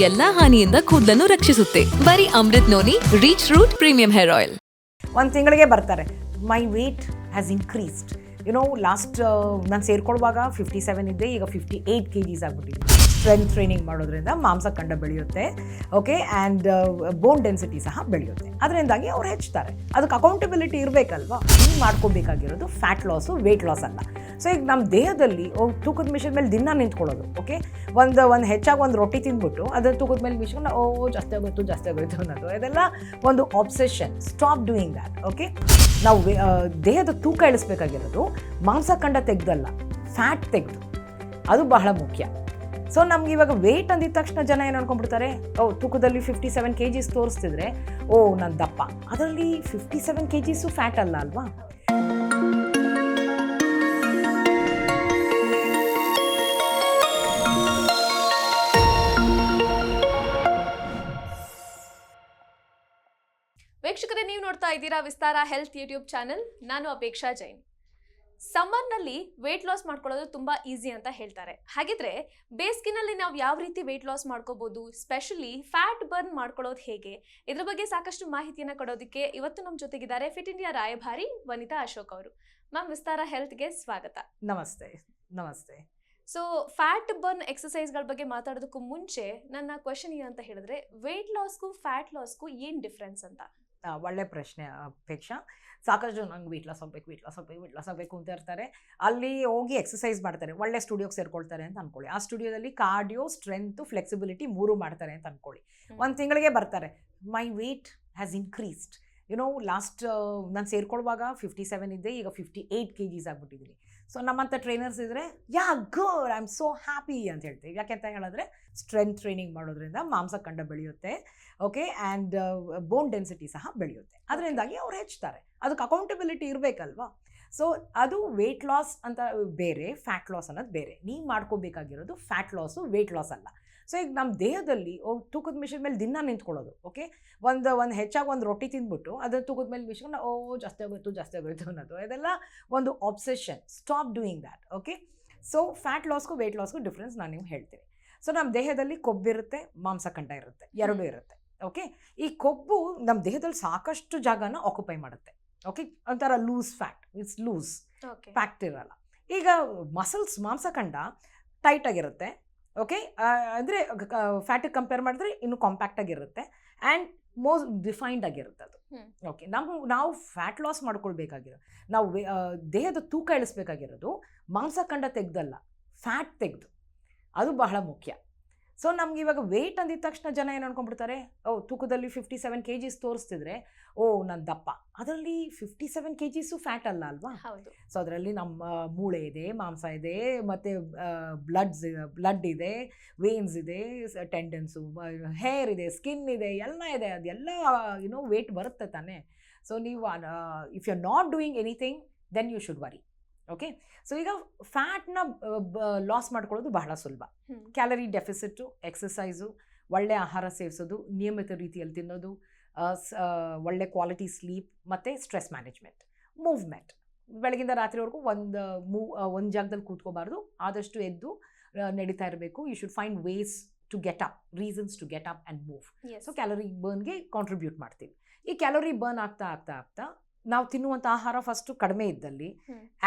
ಎಲ್ಲಾ ಹಾನಿಯಿಂದ ಕೂದಲನ್ನು ರಕ್ಷಿಸುತ್ತೆ. ಬರೀ Amrit noni reach root premium hair oil. ಒಂದು ತಿಂಗಳಿಗೆ ಬರ್ತಾರೆ. My weight has increased. Last ನಾನು ಸೇರ್ಕೊಳ್ಳುವಾಗ 57 ಇದ್ದೆ, ಈಗ 58 kgs ಆಗ್ಬಿಟ್ಟಿದೆ. ಸ್ಟ್ರೆಂತ್ ಟ್ರೈನಿಂಗ್ ಮಾಡೋದ್ರಿಂದ ಮಾಂಸಖಂಡ ಬೆಳೆಯುತ್ತೆ, ಓಕೆ, ಆ್ಯಂಡ್ ಬೋನ್ ಡೆನ್ಸಿಟಿ ಸಹ ಬೆಳೆಯುತ್ತೆ. ಅದರಿಂದಾಗಿ ಅವ್ರು ಹೆಚ್ಚುತ್ತಾರೆ. ಅದಕ್ಕೆ ಅಕೌಂಟಬಿಲಿಟಿ ಇರಬೇಕಲ್ವಾ? ನೀವು ಮಾಡ್ಕೋಬೇಕಾಗಿರೋದು ಫ್ಯಾಟ್ ಲಾಸು, ವೇಟ್ ಲಾಸ್ ಅಲ್ಲ. ಸೊ ಈಗ ನಮ್ಮ ದೇಹದಲ್ಲಿ ತೂಕದ ಮಿಷನ್ ಮೇಲೆ ದಿನ ನಿಂತ್ಕೊಳ್ಳೋದು, ಓಕೆ, ಒಂದು ಹೆಚ್ಚಾಗಿ ಒಂದು ರೊಟ್ಟಿ ತಿಂದ್ಬಿಟ್ಟು ಅದರ ತೂಕದ ಮೇಲೆ ಮಿಷನ್ ಜಾಸ್ತಿ ಆಗೋಯ್ತು ಅನ್ನೋದು, ಇದೆಲ್ಲ ಒಂದು obsession. Stop doing that, okay. ನಾವು ದೇಹದ ತೂಕ ಇಳಿಸ್ಬೇಕಾಗಿರೋದು ಮಾಂಸಖಂಡ ತೆಗೆದಲ್ಲ, ಫ್ಯಾಟ್ ತೆಗೆದು. ಅದು ಬಹಳ ಮುಖ್ಯ. ಸೊ ನಮ್ಗೆ ಇವಾಗ ವೇಟ್ ಅಂದಿದ ತಕ್ಷಣ ಜನ ಏನು ಅನ್ಕೊಂಡ್ಬಿಡ್ತಾರೆ, ತೂಕದಲ್ಲಿ 57 kgs ತೋರಿಸ್ತಿದ್ರೆ ನಾನು ದಪ್ಪ. ಅದರಲ್ಲಿ 57 kgs ಫ್ಯಾಟ್ ಅಲ್ಲ ಅಲ್ವಾ? ವೀಕ್ಷಕರೇ, ನೀವು ನೋಡ್ತಾ ಇದ್ದೀರಾ ವಿಸ್ತಾರ ಹೆಲ್ತ್ ಯೂಟ್ಯೂಬ್ ಚಾನೆಲ್. ನಾನು ಅಪೇಕ್ಷಾ ಜೈನ್. ಸಮ್ಮರ್ನಲ್ಲಿ ವೇಟ್ ಲಾಸ್ ಮಾಡ್ಕೊಳ್ಳೋದು ತುಂಬ ಈಸಿ ಅಂತ ಹೇಳ್ತಾರೆ. ಹಾಗಿದ್ರೆ ಬೇಸಿಗೆನಲ್ಲಿ ನಾವು ಯಾವ ರೀತಿ ವೇಟ್ ಲಾಸ್ ಮಾಡ್ಕೋಬಹುದು, ಸ್ಪೆಷಲಿ ಫ್ಯಾಟ್ ಬರ್ನ್ ಮಾಡ್ಕೊಳ್ಳೋದು ಹೇಗೆ, ಇದ್ರ ಬಗ್ಗೆ ಸಾಕಷ್ಟು ಮಾಹಿತಿಯನ್ನು ಕೊಡೋದಕ್ಕೆ ಇವತ್ತು ನಮ್ಮ ಜೊತೆಗಿದ್ದಾರೆ ಫಿಟ್ ಇಂಡಿಯಾ ರಾಯಭಾರಿ ವನಿತಾ ಅಶೋಕ್ ಅವರು. ಮ್ಯಾಮ್, ವಿಸ್ತಾರ ಹೆಲ್ತ್ಗೆ ಸ್ವಾಗತ. ನಮಸ್ತೆ. ನಮಸ್ತೆ. ಸೊ ಫ್ಯಾಟ್ ಬರ್ನ್ ಎಕ್ಸಸೈಸ್ಗಳ ಬಗ್ಗೆ ಮಾತಾಡೋದಕ್ಕೂ ಮುಂಚೆ ನನ್ನ ಕ್ವೆಶನ್ ಏನಂತ ಹೇಳಿದ್ರೆ, ವೇಟ್ ಲಾಸ್ಗೂ ಫ್ಯಾಟ್ ಲಾಸ್ಗೂ ಏನು ಡಿಫ್ರೆನ್ಸ್ ಅಂತ? ಒಳ್ಳೆ ಪ್ರಶ್ನೆ ಅಪೇಕ್ಷಾ. ಸಾಕಷ್ಟು ಜನ ನಂಗೆ ವೇಟ್ ಲಾಸ್ ಆಗಬೇಕು ಅಂತ ಇರ್ತಾರೆ. ಅಲ್ಲಿ ಹೋಗಿ ಎಕ್ಸಸೈಸ್ ಮಾಡ್ತಾರೆ, ಒಳ್ಳೆ ಸ್ಟುಡಿಯೋಗೆ ಸೇರ್ಕೊಳ್ತಾರೆ ಅಂತ ಅಂದ್ಕೊಳ್ಳಿ. ಆ ಸ್ಟುಡಿಯೋದಲ್ಲಿ ಕಾರ್ಡಿಯೋ, ಸ್ಟ್ರೆಂತು, ಫ್ಲೆಕ್ಸಿಬಿಲಿಟಿ 3 ಮಾಡ್ತಾರೆ ಅಂತ ಅಂದ್ಕೊಳ್ಳಿ. ಒಂದು ತಿಂಗಳಿಗೆ ಬರ್ತಾರೆ. My weight has increased. Last ನಾನು ಸೇರ್ಕೊಳ್ಳುವಾಗ 57 ಇದ್ದೆ, ಈಗ 58 kgs ಆಗ್ಬಿಟ್ಟಿದ್ದೀನಿ. ಸೊ ನಮ್ಮಂಥ ಟ್ರೈನರ್ಸ್ ಇದ್ದರೆ good, I am so happy ಅಂತ ಹೇಳ್ತೀವಿ. ಯಾಕೆಂತ ಹೇಳಿದ್ರೆ ಸ್ಟ್ರೆಂತ್ ಟ್ರೈನಿಂಗ್ ಮಾಡೋದ್ರಿಂದ ಮಾಂಸಖಂಡ ಬೆಳೆಯುತ್ತೆ, ಓಕೆ, ಆ್ಯಂಡ್ ಬೋನ್ ಡೆನ್ಸಿಟಿ ಸಹ ಬೆಳೆಯುತ್ತೆ. ಅದರಿಂದಾಗಿ ಅವ್ರು ಹೆಚ್ಚುತ್ತಾರೆ. ಅದಕ್ಕೆ ಅಕೌಂಟಬಿಲಿಟಿ ಇರಬೇಕಲ್ವಾ? ಸೊ ಅದು ವೇಟ್ ಲಾಸ್ ಅಂತ ಬೇರೆ, ಫ್ಯಾಟ್ ಲಾಸ್ ಅನ್ನೋದು ಬೇರೆ. ನೀವು ಮಾಡ್ಕೋಬೇಕಾಗಿರೋದು ಫ್ಯಾಟ್ ಲಾಸು, ವೇಟ್ ಲಾಸ್ ಅಲ್ಲ. ಸೊ ಈಗ ನಮ್ಮ ದೇಹದಲ್ಲಿ ತೂಕದ ಮಿಷನ್ ಮೇಲೆ ದಿನ ನಿಂತ್ಕೊಳ್ಳೋದು, ಓಕೆ, ಒಂದು ಹೆಚ್ಚಾಗಿ ಒಂದು ರೊಟ್ಟಿ ತಿಂದ್ಬಿಟ್ಟು ಅದರ ತೂಕದ ಮೇಲೆ ಮಿಷನ್ ಜಾಸ್ತಿ ಆಗೋಯ್ತು ಅನ್ನೋದು, ಇದೆಲ್ಲ ಒಂದು obsession. Stop doing that, okay. So fat ಲಾಸ್ಗೂ ವೇಟ್ ಲಾಸ್ಗೂ ಡಿಫ್ರೆನ್ಸ್ ನಾನು ನಿಮ್ಗೆ ಹೇಳ್ತೀನಿ. ಸೊ ನಮ್ಮ ದೇಹದಲ್ಲಿ ಕೊಬ್ಬಿರುತ್ತೆ, ಮಾಂಸಖಂಡ ಇರುತ್ತೆ, ಎರಡೂ ಇರುತ್ತೆ, ಓಕೆ. ಈ ಕೊಬ್ಬು ನಮ್ಮ ದೇಹದಲ್ಲಿ ಸಾಕಷ್ಟು ಜಾಗನ ಆಕ್ಯುಪೈ ಮಾಡುತ್ತೆ, ಓಕೆ. ಒಂಥರ loose fat, it's loose, fact ಇರಲ್ಲ. ಈಗ ಮಾಂಸಖಂಡ ಟೈಟಾಗಿರುತ್ತೆ, ಓಕೆ, ಅಂದರೆ ಫ್ಯಾಟಿಗೆ ಕಂಪೇರ್ ಮಾಡಿದ್ರೆ ಇನ್ನೂ ಕಾಂಪ್ಯಾಕ್ಟ್ ಆಗಿರುತ್ತೆ ಆ್ಯಂಡ್ ಮೋಸ್ಟ್ ಡಿಫೈನ್ಡ್ ಆಗಿರುತ್ತೆ ಅದು, ಓಕೆ. ನಾವು ಫ್ಯಾಟ್ ಲಾಸ್ ಮಾಡ್ಕೊಳ್ಬೇಕಾಗಿರೋ, ನಾವು ದೇಹದ ತೂಕ ಇಳಿಸ್ಬೇಕಾಗಿರೋದು ಮಾಂಸಖಂಡ ತೆಗೆದಲ್ಲ, ಫ್ಯಾಟ್ ತೆಗೆದು. ಅದು ಬಹಳ ಮುಖ್ಯ. ಸೊ ನಮ್ಗೆ ಇವಾಗ ವೇಟ್ ಅಂದಿದ ತಕ್ಷಣ ಜನ ಏನು ಅನ್ಕೊಂಡ್ಬಿಡ್ತಾರೆ, ತೂಕದಲ್ಲಿ 57 kgs ತೋರಿಸ್ತಿದ್ರೆ ನಾನು ದಪ್ಪ. ಅದರಲ್ಲಿ 57 kgs ಫ್ಯಾಟ್ ಅಲ್ಲ ಅಲ್ವಾ? ಹೌದು. ಸೊ ಅದರಲ್ಲಿ ನಮ್ಮ ಮೂಳೆ ಇದೆ, ಮಾಂಸ ಇದೆ, ಮತ್ತು ಬ್ಲಡ್ ಇದೆ, ವೇನ್ಸ್ ಇದೆ, ಟೆಂಡನ್ಸು, ಹೇರ್ ಇದೆ, ಸ್ಕಿನ್ ಇದೆ, ಎಲ್ಲ ಇದೆ. ಅದೆಲ್ಲ ವೇಟ್ ಬರುತ್ತೆ ತಾನೇ. ಸೊ ನೀವು if you are not doing anything then you should worry, okay. So ಈಗ ಫ್ಯಾಟ್ನ ಲಾಸ್ ಮಾಡ್ಕೊಳ್ಳೋದು ಬಹಳ ಸುಲಭ. ಕ್ಯಾಲರಿ ಡೆಫಿಸಿಟ್ಟು, ಎಕ್ಸಸೈಸು, ಒಳ್ಳೆ ಆಹಾರ ಸೇವಿಸೋದು, ನಿಯಮಿತ ರೀತಿಯಲ್ಲಿ ತಿನ್ನೋದು, ಒಳ್ಳೆ ಕ್ವಾಲಿಟಿ ಸ್ಲೀಪ್, ಮತ್ತು ಸ್ಟ್ರೆಸ್ ಮ್ಯಾನೇಜ್ಮೆಂಟ್, ಮೂವ್ಮೆಂಟ್. ಬೆಳಗಿಂದ ರಾತ್ರಿವರೆಗೂ ಒಂದು ಜಾಗದಲ್ಲಿ ಕೂತ್ಕೋಬಾರ್ದು, ಆದಷ್ಟು ಎದ್ದು ನಡೀತಾ ಇರಬೇಕು. You should find ways to get up, reasons to get up and move. So calorie ಬರ್ನ್ಗೆ ಕಾಂಟ್ರಿಬ್ಯೂಟ್ ಮಾಡ್ತೀವಿ. ಈ ಕ್ಯಾಲರಿ ಬರ್ನ್ ಆಗ್ತಾ ನಾವು ತಿನ್ನುವಂಥ ಆಹಾರ ಫಸ್ಟು ಕಡಿಮೆ ಇದ್ದಲ್ಲಿ,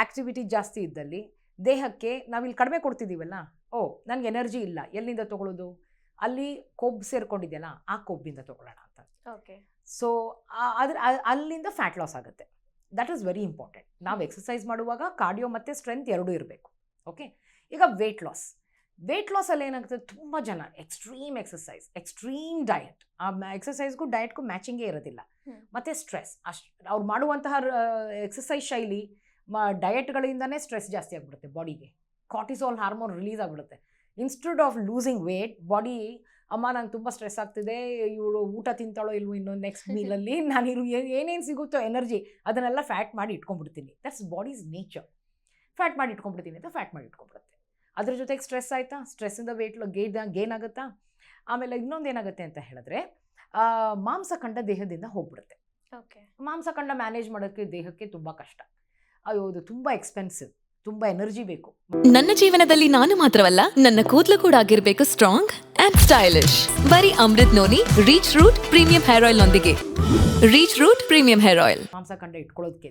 ಆ್ಯಕ್ಟಿವಿಟಿ ಜಾಸ್ತಿ ಇದ್ದಲ್ಲಿ, ದೇಹಕ್ಕೆ ನಾವಿಲ್ಲಿ ಕಡಿಮೆ ಕೊಡ್ತಿದ್ದೀವಲ್ಲ, ನನಗೆ ಎನರ್ಜಿ ಇಲ್ಲ, ಎಲ್ಲಿಂದ ತೊಗೊಳ್ಳೋದು? ಅಲ್ಲಿ ಕೊಬ್ಬು ಸೇರ್ಕೊಂಡಿದೆಯಲ್ಲ, ಆ ಕೊಬ್ಬಿಂದ ತೊಗೊಳ್ಳೋಣ ಅಂತ. ಓಕೆ. ಸೊ ಅಲ್ಲಿಂದ ಫ್ಯಾಟ್ ಲಾಸ್ ಆಗುತ್ತೆ. That is very important. ನಾವು ಎಕ್ಸಸೈಸ್ ಮಾಡುವಾಗ ಕಾರ್ಡಿಯೋ ಮತ್ತು ಸ್ಟ್ರೆಂತ್ ಎರಡೂ ಇರಬೇಕು, ಓಕೆ. ಈಗ ವೇಟ್ ಲಾಸಲ್ಲಿ ಏನಾಗುತ್ತೆ, ತುಂಬ ಜನ ಎಕ್ಸ್ಟ್ರೀಮ್ ಎಕ್ಸಸೈಸ್, ಎಕ್ಸ್ಟ್ರೀಮ್ ಡಯಟ್, ಆ ಎಕ್ಸಸೈಸ್ಗೂ ಡಯಟ್ಗೂ ಮ್ಯಾಚಿಂಗೇ ಇರೋದಿಲ್ಲ. ಮತ್ತು ಸ್ಟ್ರೆಸ್, ಅವ್ರು ಮಾಡುವಂತಹ ಎಕ್ಸಸೈಸ್ ಶೈಲಿ, ಡಯಟ್ಗಳಿಂದನೇ ಸ್ಟ್ರೆಸ್ ಜಾಸ್ತಿ ಆಗಿಬಿಡುತ್ತೆ ಬಾಡಿಗೆ. ಕಾರ್ಟಿಸಾಲ್ ಹಾರ್ಮೋನ್ ರಿಲೀಸ್ ಆಗಿಬಿಡುತ್ತೆ. Instead of losing weight, body ನಂಗೆ ತುಂಬ ಸ್ಟ್ರೆಸ್ ಆಗ್ತಿದೆ, ಇವಳು ಊಟ ತಿಂತಾಳೋ ಇಲ್ವೋ ಇನ್ನೊಂದು ನೆಕ್ಸ್ಟ್ ಮೀಲಲ್ಲಿ, ನಾನು ಏನೇನು ಸಿಗುತ್ತೋ ಎನರ್ಜಿ ಅದನ್ನೆಲ್ಲ ಫ್ಯಾಟ್ ಮಾಡಿ ಇಟ್ಕೊಂಡ್ಬಿಡ್ತೀನಿ. That's body's nature. ಫ್ಯಾಟ್ ಮಾಡಿ ಇಟ್ಕೊಂಡ್ಬಿಡ್ತೀನಿ ಅಂತ ಫ್ಯಾಟ್ ಮಾಡಿ ಇಟ್ಕೊಂಡ್ಬಿಡುತ್ತೆ. ಅದ್ರ ಜೊತೆಗೆ ಸ್ಟ್ರೆಸ್ ಆಯಿತಾ, ಸ್ಟ್ರೆಸ್ಸಿಂದ ವೇಟ್ ಗೇನ್ ಆಗುತ್ತಾ. ಆಮೇಲೆ ಇನ್ನೊಂದು ಏನಾಗುತ್ತೆ ಅಂತ ಹೇಳಿದ್ರೆ, ಮಾಂಸಖಂಡ ದೇಹದಿಂದ ಹೋಗ್ಬಿಡುತ್ತೆ. ಓಕೆ. ಮಾಂಸಖಂಡ ಮ್ಯಾನೇಜ್ ಮಾಡೋಕ್ಕೆ ದೇಹಕ್ಕೆ ತುಂಬ ಕಷ್ಟ. ಅದು ತುಂಬ ಎಕ್ಸ್ಪೆನ್ಸಿವ್. ತುಂಬ ಎನರ್ಜಿ ಬೇಕು. ನನ್ನ ಜೀವನದಲ್ಲಿ ನಾನು ಮಾತ್ರವಲ್ಲ, ನನ್ನ ಕೂದಲು ಕೂಡ ಆಗಿರ್ಬೇಕು ಸ್ಟ್ರಾಂಗ್ ಅಂಡ್ ಸ್ಟೈಲಿಶ್. ಬರೀ Amrit noni reach root premium hair oil ನೊಂದಿಗೆ. Rich root premium hair oil. ಮಾಂಸಖಂಡ ಇಟ್ಕೊಳ್ಳೋದಕ್ಕೆ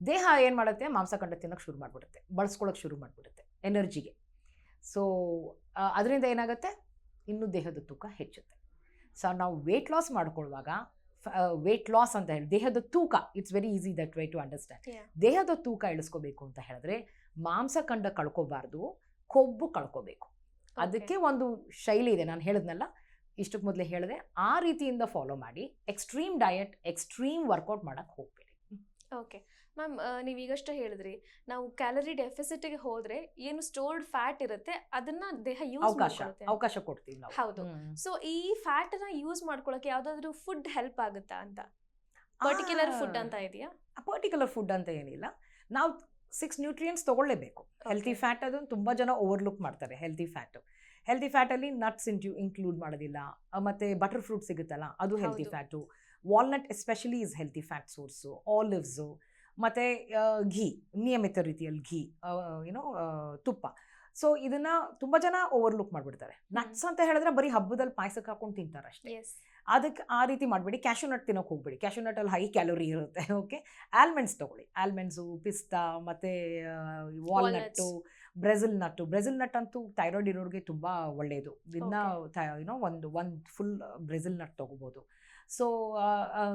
ದೇಹ ಏನು ಮಾಡುತ್ತೆ, ಮಾಂಸಖಂಡ ತಿನ್ನೋಕ್ಕೆ ಶುರು ಮಾಡಿಬಿಡುತ್ತೆ, ಬಳಸ್ಕೊಳ್ಳೋಕೆ ಶುರು ಮಾಡಿಬಿಡುತ್ತೆ ಎನರ್ಜಿಗೆ. ಸೊ ಅದರಿಂದ ಏನಾಗುತ್ತೆ, ಇನ್ನೂ ದೇಹದ ತೂಕ ಹೆಚ್ಚುತ್ತೆ. ಸೊ ನಾವು ವೆಯ್ಟ್ ಲಾಸ್ ಮಾಡ್ಕೊಳ್ಳುವಾಗ ವೆಯ್ಟ್ ಲಾಸ್ ಅಂತ ಹೇಳಿ ದೇಹದ ತೂಕ, it's very easy that way to understand. ದೇಹದ ತೂಕ ಇಳಿಸ್ಕೋಬೇಕು ಅಂತ ಹೇಳಿದ್ರೆ ಮಾಂಸಖಂಡ ಕಳ್ಕೋಬಾರ್ದು, ಕೊಬ್ಬು ಕಳ್ಕೋಬೇಕು. ಅದಕ್ಕೆ ಒಂದು ಶೈಲಿ ಇದೆ, ನಾನು ಹೇಳಿದ್ನಲ್ಲ ಇಷ್ಟಕ್ಕೆ ಮೊದಲೇ ಹೇಳಿದೆ, ಆ ರೀತಿಯಿಂದ ಫಾಲೋ ಮಾಡಿ. ಎಕ್ಸ್ಟ್ರೀಮ್ ಡಯಟ್, ಎಕ್ಸ್ಟ್ರೀಮ್ ವರ್ಕೌಟ್ ಮಾಡೋಕ್ಕೆ ಹೋಗಬೇಡಿ. ಓಕೆ ಮ್ಯಾಮ್, ನೀವೀಗಷ್ಟೇ ಹೇಳಿದ್ರಿ ನಾವು ಕ್ಯಾಲರಿ ಡೆಫಿಸಿಟ್ಗೆ ಹೋದ್ರೆ ಏನು ಸ್ಟೋರ್ಡ್ ಫ್ಯಾಟ್ ಇರುತ್ತೆ ಅದನ್ನ ದೇಹ ಯೂಸ್ ಮಾಡ್ಕೊಳ್ಳುತ್ತೆ, ಅವಕಾಶ ಕೊಡ್ತೀವಿ ನಾವು. ಹೌದು. ಸೊ ಈ ಫ್ಯಾಟ್ ನ ಯೂಸ್ ಮಾಡ್ಕೊಳ್ಳೋಕೆ ಯಾವ್ದಾದ್ರು ಫುಡ್ ಹೆಲ್ಪ್ ಆಗುತ್ತಾ ಅಂತ? ಪರ್ಟಿಕ್ಯುಲರ್ ಫುಡ್ ಅಂತ ಇದೆಯಾ? ಪರ್ಟಿಕ್ಯುಲರ್ ಫುಡ್ ಅಂತ ಏನಿಲ್ಲ, ನಾವು 6 ನ್ಯೂಟ್ರಿಯೆಂಟ್ಸ್ ತಗೊಳ್ಳೇಬೇಕು. ಹೆಲ್ತಿ ಫ್ಯಾಟ್ ಅದನ್ನು ತುಂಬ ಜನ ಓವರ್ಲುಕ್ ಮಾಡ್ತಾರೆ. ಹೆಲ್ತಿ ಫ್ಯಾಟಲ್ಲಿ ನಟ್ಸ್ ಇನ್ಕ್ಲೂಡ್ ಮಾಡೋದಿಲ್ಲ. ಮತ್ತು ಬಟರ್ ಫ್ರೂಟ್ ಸಿಗುತ್ತಲ್ಲ, ಅದು healthy fat. Walnut especially is healthy fat source. Olives ಮತ್ತು ಘೀ, ನಿಯಮಿತ ರೀತಿಯಲ್ಲಿ ಘೀ, ತುಪ್ಪ. ಸೊ ಇದನ್ನು ತುಂಬ ಜನ ಓವರ್ಲುಕ್ ಮಾಡಿಬಿಡ್ತಾರೆ. ನಟ್ಸ್ ಅಂತ ಹೇಳಿದ್ರೆ ಬರೀ ಹಬ್ಬದಲ್ಲಿ ಪಾಯಸಕ್ಕೆ ಹಾಕೊಂಡು ತಿಂತಾರೆ ಅಷ್ಟೇ. ಅದಕ್ಕೆ ಆ ರೀತಿ ಮಾಡಬೇಡಿ. ಕ್ಯಾಶ್ಯೂ ನಟ್ ತಿನ್ನೋಕೆ ಹೋಗ್ಬೇಡಿ, ಕ್ಯಾಶ್ಯೂ ನಟ್ಟಲ್ಲಿ ಹೈ ಕ್ಯಾಲೋರಿ ಇರುತ್ತೆ. ಓಕೆ, ಆಲ್ಮಂಡ್ಸ್ ತೊಗೊಳ್ಳಿ, ಆಲ್ಮಂಡ್ಸು, ಪಿಸ್ತಾ ಮತ್ತು ವಾಲ್ನಟ್ಟು, ಬ್ರೆಜಿಲ್ ನಟ್ ಅಂತೂ ಥೈರಾಯ್ಡ್ ಇರೋರಿಗೆ ತುಂಬ ಒಳ್ಳೆಯದು. ಇದನ್ನ ಒಂದು ಫುಲ್ ಬ್ರೆಜಿಲ್ ನಟ್ ತೊಗೋಬೋದು. ಸೊ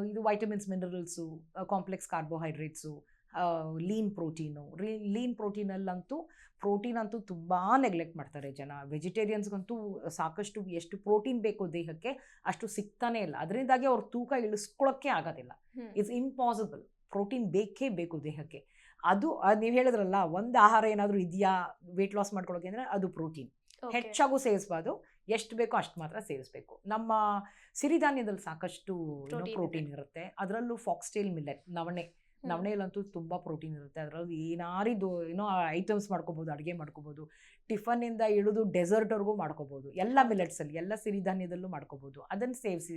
ಇದು vitamins, minerals, complex carbohydrates, lean ಪ್ರೋಟೀನಲ್ಲಂತೂ ಪ್ರೋಟೀನ್ ಅಂತೂ ತುಂಬ ನೆಗ್ಲೆಕ್ಟ್ ಮಾಡ್ತಾರೆ ಜನ. ವೆಜಿಟೇರಿಯನ್ಸ್ಗಂತೂ ಸಾಕಷ್ಟು ಎಷ್ಟು ಪ್ರೋಟೀನ್ ಬೇಕು ದೇಹಕ್ಕೆ ಅಷ್ಟು ಸಿಗ್ತಾನೆ ಇಲ್ಲ. ಅದರಿಂದಾಗಿ ಅವ್ರ ತೂಕ ಇಳಿಸ್ಕೊಳ್ಳೋಕ್ಕೆ ಆಗೋದಿಲ್ಲ. It's impossible. ಪ್ರೋಟೀನ್ ಬೇಕೇ ಬೇಕು ದೇಹಕ್ಕೆ. ಅದು ನೀವು ಹೇಳಿದ್ರಲ್ಲ, ಒಂದು ಆಹಾರ ಏನಾದರೂ ಇದೆಯಾ ವೆಯ್ಟ್ ಲಾಸ್ ಮಾಡ್ಕೊಳ್ಳೋಕೆ ಅಂದರೆ ಅದು ಪ್ರೋಟೀನ್. ಹೆಚ್ಚಾಗೂ ಸೇವಿಸಬಾರ್ದು, ಎಷ್ಟು ಬೇಕೋ ಅಷ್ಟು ಮಾತ್ರ ಸೇವಿಸಬೇಕು. ನಮ್ಮ ಸಿರಿಧಾನ್ಯದಲ್ಲಿ ಸಾಕಷ್ಟು ಪ್ರೋಟೀನ್ ಇರುತ್ತೆ. ಅದರಲ್ಲೂ ಫಾಕ್ಸ್ಟೇಲ್ ಮಿಲ್ಲೆಟ್, ನವಣೆಯಲ್ಲಂತೂ ತುಂಬ ಪ್ರೋಟೀನ್ ಇರುತ್ತೆ. ಅದರಲ್ಲಿ ಏನಾರಿದ್ದು ಐಟಮ್ಸ್ ಮಾಡ್ಕೋಬೋದು, ಅಡುಗೆ ಮಾಡ್ಕೋಬೋದು. ಟಿಫನ್ನಿಂದ ಇಳಿದು ಡೆಸರ್ಟ್ವರೆಗೂ ಮಾಡ್ಕೋಬೋದು. ಎಲ್ಲ ಮಿಲೆಟ್ಸಲ್ಲಿ, ಎಲ್ಲ ಸಿರಿಧಾನ್ಯದಲ್ಲೂ ಮಾಡ್ಕೋಬೋದು. ಅದನ್ನು ಸೇವಿಸಿ,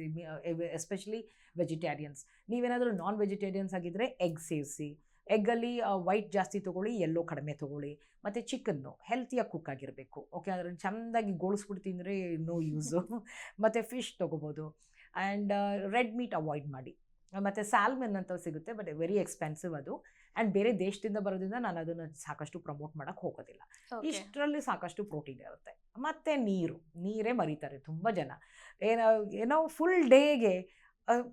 ಎಸ್ಪೆಷಲಿ ವೆಜಿಟೇರಿಯನ್ಸ್. ನೀವೇನಾದರೂ ನಾನ್ ವೆಜಿಟೇರಿಯನ್ಸ್ ಆಗಿದ್ದರೆ ಎಗ್ ಸೇವಿಸಿ. ಎಗ್ಗಲ್ಲಿ ವೈಟ್ ಜಾಸ್ತಿ ತೊಗೊಳ್ಳಿ, ಯೆಲ್ಲೋ ಕಡಿಮೆ ತೊಗೊಳ್ಳಿ. ಮತ್ತು ಚಿಕನ್ನು ಹೆಲ್ತಿಯಾಗಿ ಕುಕ್ ಆಗಿರಬೇಕು. ಓಕೆ, ಅದನ್ನು ಚೆಂದಾಗಿ ಗೋಳಿಸ್ಬಿಟ್ಟು ತಿಂದರೆ ನೋ ಯೂಸು. ಮತ್ತು ಫಿಶ್ ತೊಗೋಬೋದು. ಆ್ಯಂಡ್ ರೆಡ್ ಮೀಟ್ ಅವಾಯ್ಡ್ ಮಾಡಿ. ಮತ್ತು ಸ್ಯಾಲ್ಮನ್ ಅಂತ ಸಿಗುತ್ತೆ, ಬಟ್ ವೆರಿ ಎಕ್ಸ್ಪೆನ್ಸಿವ್ ಅದು. ಆ್ಯಂಡ್ ಬೇರೆ ದೇಶದಿಂದ ಬರೋದ್ರಿಂದ ನಾನು ಅದನ್ನು ಸಾಕಷ್ಟು ಪ್ರಮೋಟ್ ಮಾಡೋಕ್ಕೆ ಹೋಗೋದಿಲ್ಲ. ಇಷ್ಟರಲ್ಲಿ ಸಾಕಷ್ಟು ಪ್ರೋಟೀನ್ ಇರುತ್ತೆ. ಮತ್ತು ನೀರೇ ಮರೀತಾರೆ ತುಂಬ ಜನ. ಏನೋ ಫುಲ್ ಡೇಗೆ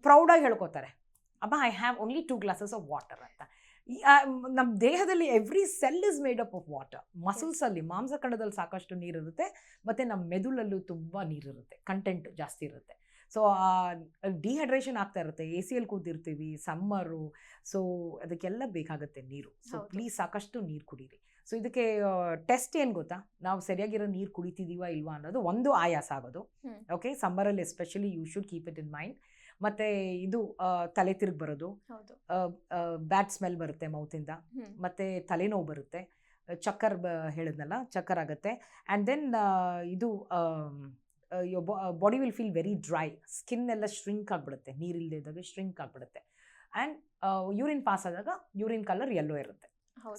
ಪ್ರೌಡಾಗಿ ಹೇಳ್ಕೊತಾರೆ, ಅಮ್ಮ I have only 2 glasses of water ಅಂತ. ನಮ್ಮ ದೇಹದಲ್ಲಿ every cell is made up of water. ಮಸಲ್ಸಲ್ಲಿ, ಮಾಂಸಖಂಡದಲ್ಲಿ ಸಾಕಷ್ಟು ನೀರಿರುತ್ತೆ. ಮತ್ತು ನಮ್ಮ ಮೆದುಳಲ್ಲೂ ತುಂಬ ನೀರಿರುತ್ತೆ, ಕಂಟೆಂಟ್ ಜಾಸ್ತಿ ಇರುತ್ತೆ. ಸೊ ಡಿಹೈಡ್ರೇಷನ್ ಆಗ್ತಾ ಇರುತ್ತೆ. AC ಯಲ್ಲಿ ಕೂತಿರ್ತೀವಿ, ಸಮ್ಮರು. ಸೊ ಅದಕ್ಕೆಲ್ಲ ಬೇಕಾಗುತ್ತೆ ನೀರು. ಸೊ ಪ್ಲೀಸ್ ಸಾಕಷ್ಟು ನೀರು ಕುಡೀರಿ. ಸೊ ಇದಕ್ಕೆ ಟೆಸ್ಟ್ ಏನು ಗೊತ್ತಾ, ನಾವು ಸರಿಯಾಗಿರೋ ನೀರು ಕುಡಿತಿದ್ದೀವಾ ಇಲ್ವಾ ಅನ್ನೋದು ಒಂದು ಆಯಾಸ ಆಗೋದು. ಓಕೆ, ಸಮ್ಮರಲ್ಲಿ especially you should keep it in mind. ಮತ್ತು ಇದು ತಲೆ ತಿರುಗಿ ಬರೋದು, ಬ್ಯಾಡ್ ಸ್ಮೆಲ್ ಬರುತ್ತೆ ಮೌತಿಂದ, ಮತ್ತು ತಲೆನೋವು ಬರುತ್ತೆ, ಚಕ್ಕರ್ ಹೇಳಿದ್ನಲ್ಲ, ಚಕ್ಕರ್ ಆಗುತ್ತೆ. ಆ್ಯಂಡ್ ದೆನ್ ಇದು body will feel very dry. Skin ಎಲ್ಲ ಶ್ರಿಂಕ್ ಆಗಿಬಿಡುತ್ತೆ, ನೀರಿಲ್ಲದೆ ಇದ್ದಾಗ ಶ್ರಿಂಕ್ ಆಗಿಬಿಡುತ್ತೆ. ಆ್ಯಂಡ್ ಯೂರಿನ್ ಪಾಸ್ ಆದಾಗ ಯೂರಿನ್ ಕಲರ್ ಯೆಲ್ಲೋ ಇರುತ್ತೆ.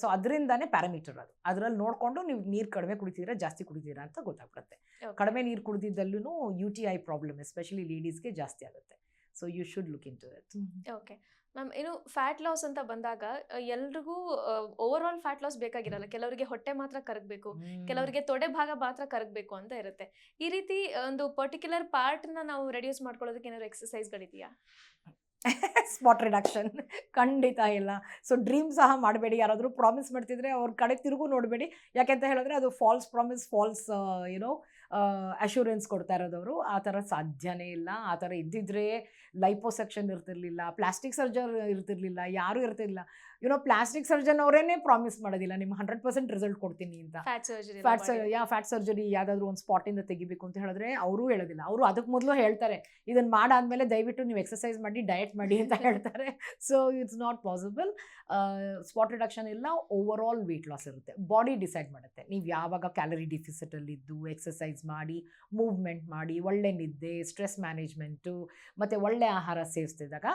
ಸೊ ಅದರಿಂದಾನೇ ಪ್ಯಾರಾಮೀಟರ್ ಅದು. ಅದರಲ್ಲಿ ನೋಡಿಕೊಂಡು ನೀವು ನೀರು ಕಡಿಮೆ ಕುಡಿತಿದ್ದೀರಾ, ಜಾಸ್ತಿ ಕುಡಿತೀರಾ ಅಂತ ಗೊತ್ತಾಗ್ಬಿಡುತ್ತೆ. ಕಡಿಮೆ ನೀರು ಕುಡಿದಿದ್ದಲ್ಲೂ UTI ಪ್ರಾಬ್ಲಮ್ ಎಸ್ಪೆಷಲಿ ಲೇಡೀಸ್ಗೆ ಜಾಸ್ತಿ ಆಗುತ್ತೆ. So you should look into it. Okay ma'am, ಏನು ಫ್ಯಾಟ್ ಲಾಸ್ ಅಂತ ಬಂದಾಗ ಎಲ್ರಿಗೂ ಓವರ್ ಆಲ್ ಫ್ಯಾಟ್ ಲಾಸ್ ಬೇಕಾಗಿರಲ್ಲ. ಕೆಲವರಿಗೆ ಹೊಟ್ಟೆ ಮಾತ್ರ ಕರಗಬೇಕು, ಕೆಲವರಿಗೆ ತೊಡೆ ಭಾಗ ಮಾತ್ರ ಕರಗಬೇಕು ಅಂತ ಇರುತ್ತೆ. ಈ ರೀತಿ ಒಂದು ಪರ್ಟಿಕ್ಯುಲರ್ ಪಾರ್ಟ್ನ ನಾವು ರೆಡ್ಯೂಸ್ ಮಾಡ್ಕೊಳ್ಳೋದಕ್ಕೆ ಏನಾದ್ರು ಎಕ್ಸಸೈಸ್ಗಳಿದೆಯಾ? ಸ್ಪಾಟ್ ರಿಡಕ್ಷನ್ ಖಂಡಿತ ಇಲ್ಲ. ಸೊ ಡ್ರೀಮ್ ಸಹ ಮಾಡಬೇಡಿ. ಯಾರಾದರೂ ಪ್ರಾಮಿಸ್ ಮಾಡ್ತಿದ್ರೆ ಅವ್ರ ಕಡೆ ತಿರುಗು ನೋಡಬೇಡಿ. ಯಾಕೆಂತ ಹೇಳಿದ್ರೆ ಅದು ಫಾಲ್ಸ್ ಪ್ರಾಮಿಸ್, ಫಾಲ್ಸ್ ಅಶ್ಯೂರೆನ್ಸ್ ಕೊಡ್ತಾ ಇರೋದವರು. ಆ ಥರ ಸಾಧ್ಯನೇ ಇಲ್ಲ. ಆ ಥರ ಇದ್ದಿದ್ರೆ ಲೈಪೋಸೆಕ್ಷನ್ ಇರ್ತಿರ್ಲಿಲ್ಲ, ಪ್ಲಾಸ್ಟಿಕ್ ಸರ್ಜನ್ ಇರ್ತಿರ್ಲಿಲ್ಲ, ಯಾರೂ ಇರ್ತಿರ್ಲಿಲ್ಲ. ಪ್ಲಾಸ್ಟಿಕ್ ಸರ್ಜನ್ ಅವರೇನೆ ಪ್ರಾಮಿಸ್ ಮಾಡೋದಿಲ್ಲ ನಿಮ್ಗೆ 100% ರಿಸಲ್ಟ್ ಕೊಡ್ತೀನಿ ಅಂತ. ಫ್ಯಾಟ್ ಸರ್ಜರಿ ಯಾವುದಾದ್ರೂ ಒಂದು ಸ್ಪಾಟಿಂದ ತೆಗಿಬೇಕು ಅಂತ ಹೇಳಿದ್ರೆ ಅವರೂ ಹೇಳೋದಿಲ್ಲ. ಅವರು ಅದಕ್ಕೆ ಮೊದಲು ಹೇಳ್ತಾರೆ, ಇದನ್ನು ಮಾಡಾದ್ಮೇಲೆ ದಯವಿಟ್ಟು ನೀವು ಎಕ್ಸಸೈಸ್ ಮಾಡಿ, ಡಯಟ್ ಮಾಡಿ ಅಂತ ಹೇಳ್ತಾರೆ. So it's not possible. Spot reduction ಇಲ್ಲ, ಓವರ್ ಆಲ್ ವೆಯ್ಟ್ ಲಾಸ್ ಇರುತ್ತೆ. ಬಾಡಿ ಡಿಸೈಡ್ ಮಾಡುತ್ತೆ ನೀವು ಯಾವಾಗ ಕ್ಯಾಲರಿ ಡಿಫಿಸಿಟಲ್ಲಿದ್ದು ಎಕ್ಸಸೈಸ್ ಮಾಡಿ, ಮೂವ್ಮೆಂಟ್ ಮಾಡಿ, ಒಳ್ಳೆ ನಿದ್ದೆ, ಸ್ಟ್ರೆಸ್ ಮ್ಯಾನೇಜ್ಮೆಂಟು ಮತ್ತು ಒಳ್ಳೆ ಆಹಾರ ಸೇವಿಸ್ತಿದ್ದಾಗ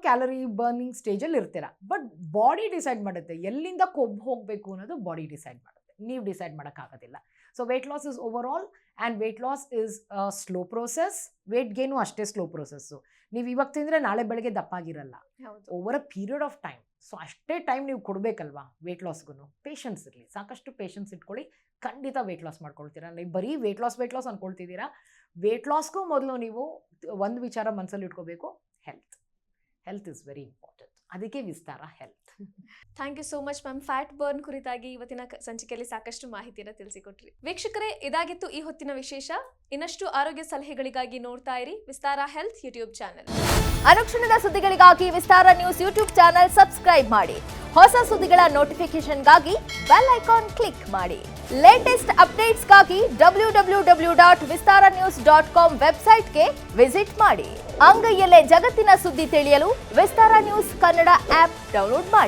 ಕ್ಯಾಲರಿ ಬರ್ನಿಂಗ್ ಸ್ಟೇಜಲ್ಲಿ ಇರ್ತೀರ. ಬಟ್ ಬಾಡಿ ಡಿಸೈಡ್ ಮಾಡುತ್ತೆ ಎಲ್ಲಿಂದ ಕೊಬ್ಬು ಹೋಗಬೇಕು ಅನ್ನೋದು ಬಾಡಿ ಡಿಸೈಡ್ ಮಾಡುತ್ತೆ, ನೀವು ಡಿಸೈಡ್ ಮಾಡೋಕ್ಕಾಗೋದಿಲ್ಲ. So weight loss is overall and weight loss is slow process. Weight gain ಅಷ್ಟೇ ಸ್ಲೋ ಪ್ರೋಸೆಸ್ಸು. ನೀವು ಇವಾಗ ತಿಂದರೆ ನಾಳೆ ಬೆಳಗ್ಗೆ ದಪ್ಪಾಗಿರಲ್ಲ, over a period of time. So ಅಷ್ಟೇ ಟೈಮ್ ನೀವು ಕೊಡಬೇಕಲ್ವಾ ವೆಯ್ಟ್ ಲಾಸ್ಗೂ. ಪೇಷನ್ಸ್ ಇರಲಿ, ಸಾಕಷ್ಟು ಪೇಷನ್ಸ್ ಇಟ್ಕೊಳ್ಳಿ, ಖಂಡಿತ ವೆಯ್ಟ್ ಲಾಸ್ ಮಾಡ್ಕೊಳ್ತೀರಾ. ನೀವು ಬರೀ ವೆಯ್ಟ್ ಲಾಸ್ ಅಂದ್ಕೊಳ್ತಿದ್ದೀರಾ. ವೆಯ್ಟ್ ಲಾಸ್ಗೂ ಮೊದಲು ನೀವು ಒಂದು ವಿಚಾರ ಮನಸ್ಸಲ್ಲಿ ಇಟ್ಕೋಬೇಕು, ಹೆಲ್ತ್ ಇಸ್ ವೆರಿ ಇಂಪಾರ್ಟೆಂಟ್. ಅದಕ್ಕೆ Vistara health. Thank you so much ma'am. Fat burn ಕುರಿತಾಗಿ ಇವತ್ತಿನ ಸಂಚಿಕೆಯಲ್ಲಿ ಸಾಕಷ್ಟು ಮಾಹಿತಿಯನ್ನು ತಿಳಿಸಿಕೊಟ್ರಿ. ವೀಕ್ಷಕರೇ, ಇದಾಗಿತ್ತು ಈ ಹೊತ್ತಿನ ವಿಶೇಷ. ಇನ್ನಷ್ಟು ಆರೋಗ್ಯ ಸಲಹೆಗಳಿಗಾಗಿ ನೋಡ್ತಾ ಇರಿ ವಿಸ್ತಾರ ಹೆಲ್ತ್ ಯೂಟ್ಯೂಬ್ ಚಾನೆಲ್. ಅನುಕ್ಷಣದ ಸುದ್ದಿಗಳಿಗಾಗಿ ವಿಸ್ತಾರ ನ್ಯೂಸ್ ಯೂಟ್ಯೂಬ್ ಚಾನೆಲ್ ಸಬ್ಸ್ಕ್ರೈಬ್ ಮಾಡಿ. ಹೊಸ ಸುದ್ದಿಗಳ ನೋಟಿಫಿಕೇಶನ್ಗಾಗಿ ಬೆಲ್ ಐಕಾನ್ ಕ್ಲಿಕ್ ಮಾಡಿ. ಲೇಟೆಸ್ಟ್ ಅಪ್ಡೇಟ್ಸ್ಗಾಗಿ www.vistaranews.com ವೆಬ್ಸೈಟ್ಗೆ ವಿಸಿಟ್ ಮಾಡಿ. ಅಂಗೈಯಲ್ಲೇ ಜಗತ್ತಿನ ಸುದ್ದಿ ತಿಳಿಯಲು ವಿಸ್ತಾರ ನ್ಯೂಸ್ ಕನ್ನಡ ಆಪ್ ಡೌನ್ಲೋಡ್ ಮಾಡಿ.